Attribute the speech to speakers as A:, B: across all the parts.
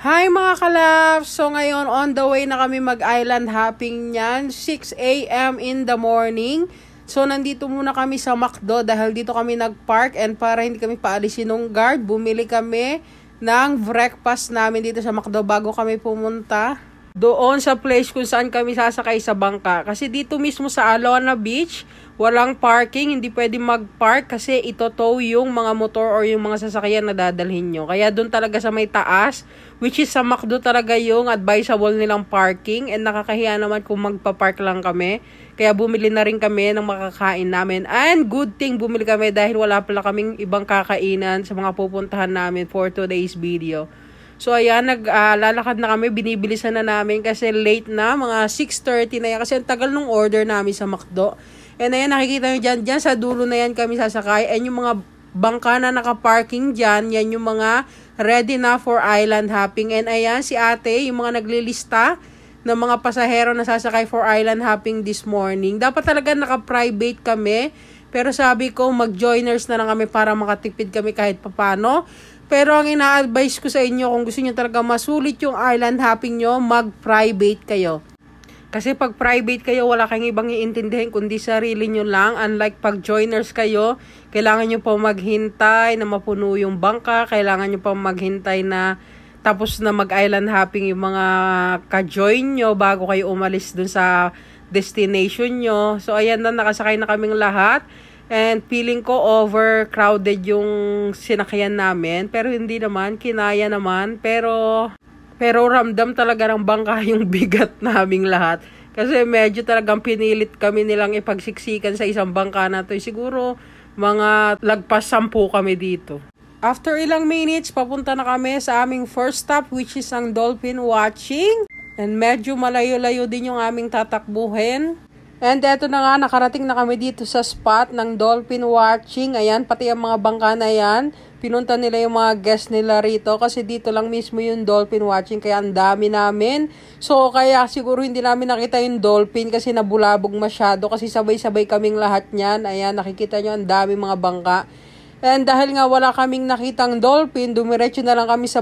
A: Hi mga kalabs! So ngayon on the way na kami mag-island hopping niyan, 6 a.m. in the morning. So nandito muna kami sa McDo dahil dito kami nag-park and para hindi kami paalisin ng guard, bumili kami ng breakfast namin dito sa McDo bago kami pumunta doon sa place kung saan kami sasakay sa bangka. Kasi dito mismo sa Alona Beach, walang parking, hindi pwede mag-park kasi ito-tow yung mga motor or yung mga sasakyan na dadalhin nyo. Kaya doon talaga sa may taas, which is sa McDo talaga yung advisable nilang parking and nakakahiya naman kung magpa-park lang kami. Kaya bumili na rin kami ng makakain namin. And good thing bumili kami dahil wala pala kaming ibang kakainan sa mga pupuntahan namin for today's video. So ayan, naglalakad na kami, binibilisan na namin kasi late na, mga 6:30 na yan kasi ang tagal ng order namin sa McDo. And ayan, nakikita nyo dyan sa dulo na yan kami sasakay. And yung mga bangka na nakaparking dyan, yan yung mga ready na for island hopping. And ayan, si ate, yung mga naglilista ng mga pasahero na sasakay for island hopping this morning. Dapat talaga naka-private kami, pero sabi ko mag-joiners na lang kami para makatipid kami kahit papano. Pero ang ina-advise ko sa inyo, kung gusto niyo talaga masulit yung island hopping nyo, mag-private kayo. Kasi pag private kayo, wala kayong ibang iintindihin kundi sarili nyo lang. Unlike pag joiners kayo, kailangan nyo pa maghintay na mapuno yung bangka. Kailangan nyo pa maghintay na tapos na mag-island hopping yung mga ka-join nyo bago kayo umalis dun sa destination nyo. So ayan na, nakasakay na kaming lahat. And feeling ko overcrowded yung sinakyan namin. Pero hindi naman, kinaya naman. Pero ramdam talaga ng bangka yung bigat naming lahat. Kasi medyo talagang pinilit kami nilang ipagsiksikan sa isang bangka na to. Siguro mga lagpas 10 kami dito. After ilang minutes, papunta na kami sa aming first stop which is ang dolphin watching. And medyo malayo-layo din yung aming tatakbuhin. And eto na nga, nakarating na kami dito sa spot ng dolphin watching. Ayan, pati ang mga bangka na yan. Pinunta nila yung mga guests nila rito kasi dito lang mismo yung dolphin watching. Kaya ang dami namin. So, kaya siguro hindi namin nakita yung dolphin kasi nabulabog masyado. Kasi sabay-sabay kaming lahat niyan. Ayan, nakikita nyo ang dami mga bangka. And dahil nga wala kaming nakitang dolphin, dumiretso na lang kami sa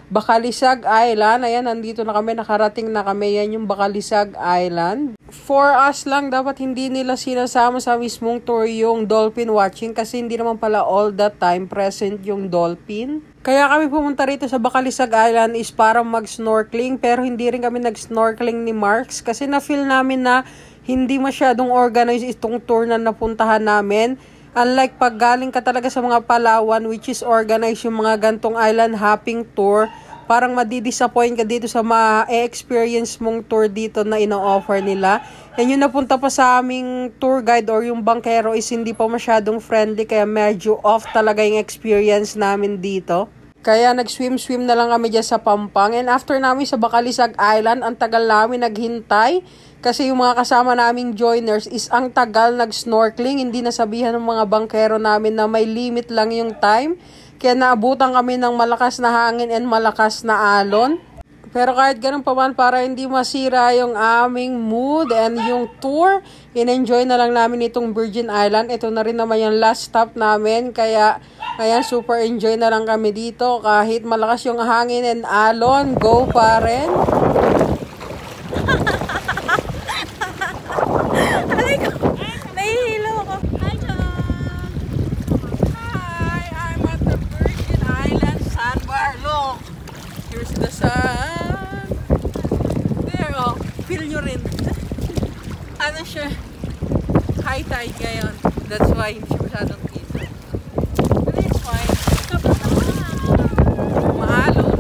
A: Bacalisag Island. Ayan, nandito na kami, nakarating na kami. Yan yung Bacalisag Island. For us lang, dapat hindi nila sinasama sa mismong tour yung dolphin watching kasi hindi naman pala all the time present yung dolphin. Kaya kami pumunta rito sa Bacalisag Island is para mag-snorkeling pero hindi rin kami nag-snorkeling ni Marks kasi na-feel namin na hindi masyadong organized itong tour na napuntahan namin. Unlike pag galing ka talaga sa mga Palawan which is organized yung mga gantong island hopping tour, parang madidisappoint ka dito sa ma-experience mong tour dito na ino-offer nila. And yung napunta pa sa aming tour guide or yung bangkero is hindi pa masyadong friendly kaya medyo off talaga yung experience namin dito. Kaya nag-swim-swim na lang kami dyan sa Pampang. And after namin sa Bacalisag Island, ang tagal namin naghintay. Kasi yung mga kasama naming joiners is ang tagal nag-snorkeling. Hindi nasabihan ng mga bangkero namin na may limit lang yung time. Kaya naabutan kami ng malakas na hangin and malakas na alon. Pero kahit ganun pa man, para hindi masira yung aming mood and yung tour, in-enjoy na lang namin itong Virgin Island. Ito na rin naman yung last stop namin. Kaya, ayan, super enjoy na lang kami dito. Kahit malakas yung hangin and alon, go pa rin.
B: Alay ko, nahihilo ako. Hi, John.
A: Hi, I'm at the Virgin Island Sandbar. Look, here's the sun. There, oh, feel nyo rin. Ano siya? High tide ngayon. That's why hindi siya masyadong kita. But it's fine. Maalon.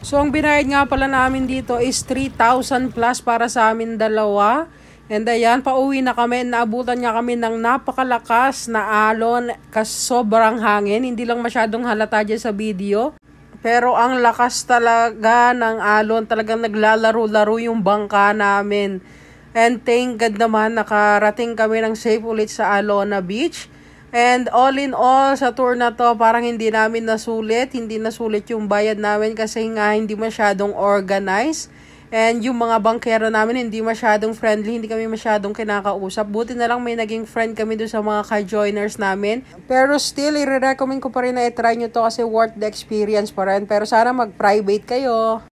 A: So, ang binayad nga pala namin dito is 3,000 plus para sa amin dalawa. And ayan, pauwi na kami. Naabutan nga kami ng napakalakas na alon kasi sobrang hangin. Hindi lang masyadong halata dyan sa video. Pero ang lakas talaga ng alon. Talagang naglalaro-laro yung bangka namin. And thank God naman, nakarating kami ng safe ulit sa Alona Beach. And all in all, sa tour na to, parang hindi nasulit yung bayad namin kasi nga hindi masyadong organized. And yung mga bangkero namin hindi masyadong friendly, hindi kami masyadong kinakausap. Buti na lang may naging friend kami doon sa mga ka-joiners namin. Pero still, i-recommend ko pa rin na i-try nyo to kasi worth the experience pa rin. Pero sana mag-private kayo.